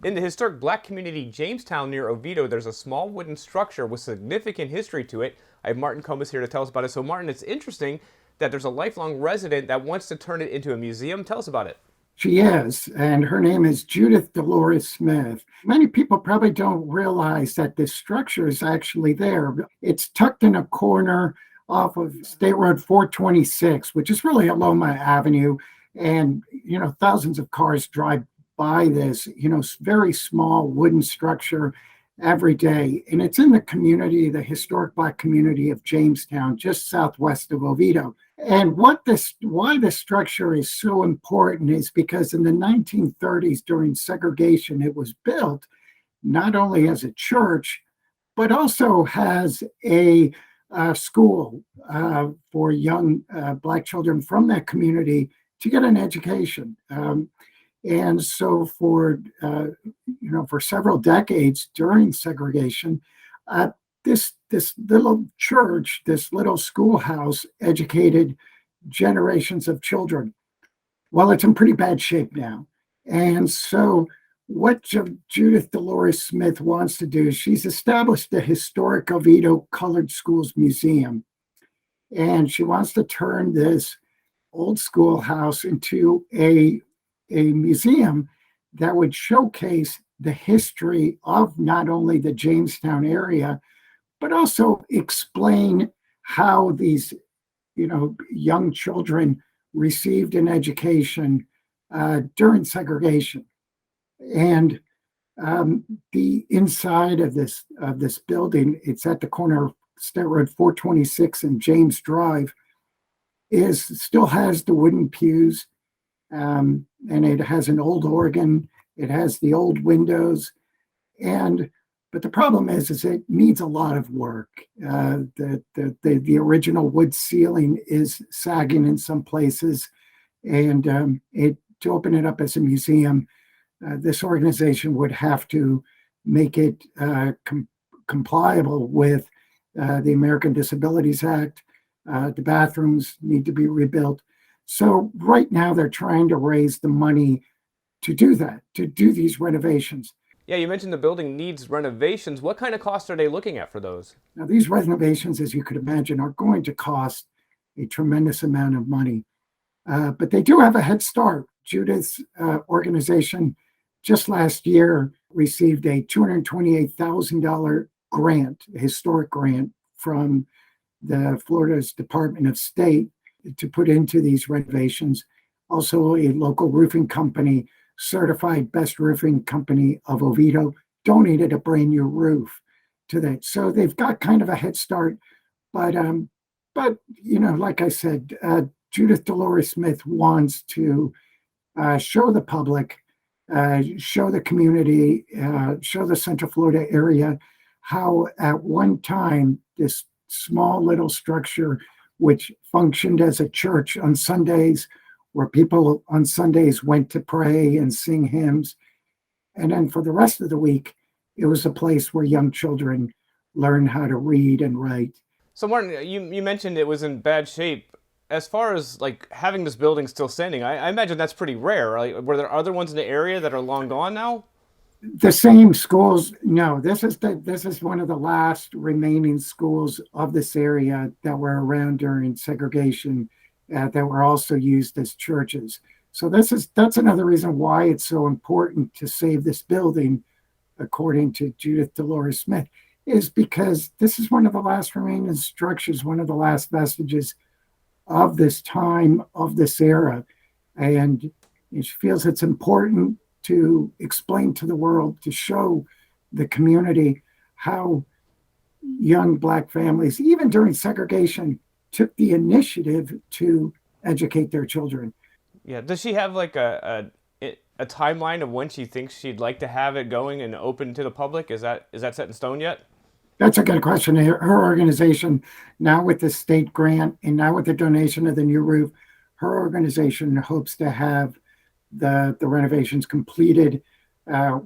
In the historic black community Jamestown near Oviedo, there's a small wooden structure with significant history to it. I have Martin Combs here to tell us about it. So, Martin, it's interesting that there's a lifelong resident that wants to turn it into a museum. Tell us about it. She is, and her name is Judith Dolores Smith. Many people probably don't realize that this structure is actually there. It's tucked in a corner off of State Road 426, which is really Aloma Avenue. And, thousands of cars drive by this, very small wooden structure every day. And it's in the community, the historic Black community of Jamestown, just southwest of Oviedo. And why this structure is so important is because in the 1930s, during segregation, it was built not only as a church, but also has a school for young Black children from that community to get an education. And so for several decades during segregation, this little church, this little schoolhouse, educated generations of children. Well, it's in pretty bad shape now. And so what Judith Dolores Smith wants to do is she's established the historic Oviedo Colored Schools Museum. And she wants to turn this old schoolhouse into a museum that would showcase the history of not only the Jamestown area, but also explain how these, young children received an education during segregation. And the inside of this building, it's at the corner of State Road 426 and James Drive, still has the wooden pews, and it has an old organ. It has the old windows, but the problem is it needs a lot of work. The original wood ceiling is sagging in some places, and to open it up as a museum, this organization would have to make it compliable with the American Disabilities Act. The bathrooms need to be rebuilt. So right now they're trying to raise the money to do that, to do these renovations. Yeah, you mentioned the building needs renovations. What kind of costs are they looking at for those? Now, these renovations, as you could imagine, are going to cost a tremendous amount of money, but they do have a head start. Judith's organization just last year received a $228,000 grant, a historic grant from the Florida's Department of State to put into these renovations. Also, a local roofing company, certified best roofing company of Oviedo, donated a brand new roof to that. So they've got kind of a head start. But like I said, Judith Dolores Smith wants to show the public, show the community, show the Central Florida area how at one time this small little structure, which functioned as a church on Sundays, where people on Sundays went to pray and sing hymns. And then for the rest of the week, it was a place where young children learned how to read and write. So, Martin, you mentioned it was in bad shape. As far as like having this building still standing, I imagine that's pretty rare. Like, were there other ones in the area that are long gone now? The same schools, no, this is one of the last remaining schools of this area that were around during segregation, that were also used as churches. So that's another reason why it's so important to save this building, according to Judith Dolores Smith, is because this is one of the last remaining structures, one of the last vestiges of this time, of this era. And she feels it's important to explain to the world, to show the community how young Black families, even during segregation, took the initiative to educate their children. Yeah. Does she have like a timeline of when she thinks she'd like to have it going and open to the public? Is that set in stone yet? That's a good question. Her organization, now with the state grant and now with the donation of the new roof, her organization hopes to have the renovations completed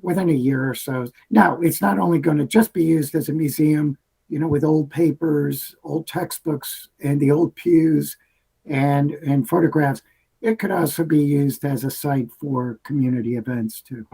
within a year or so. Now, it's not only going to just be used as a museum, with old papers, old textbooks, and the old pews and photographs. It could also be used as a site for community events too.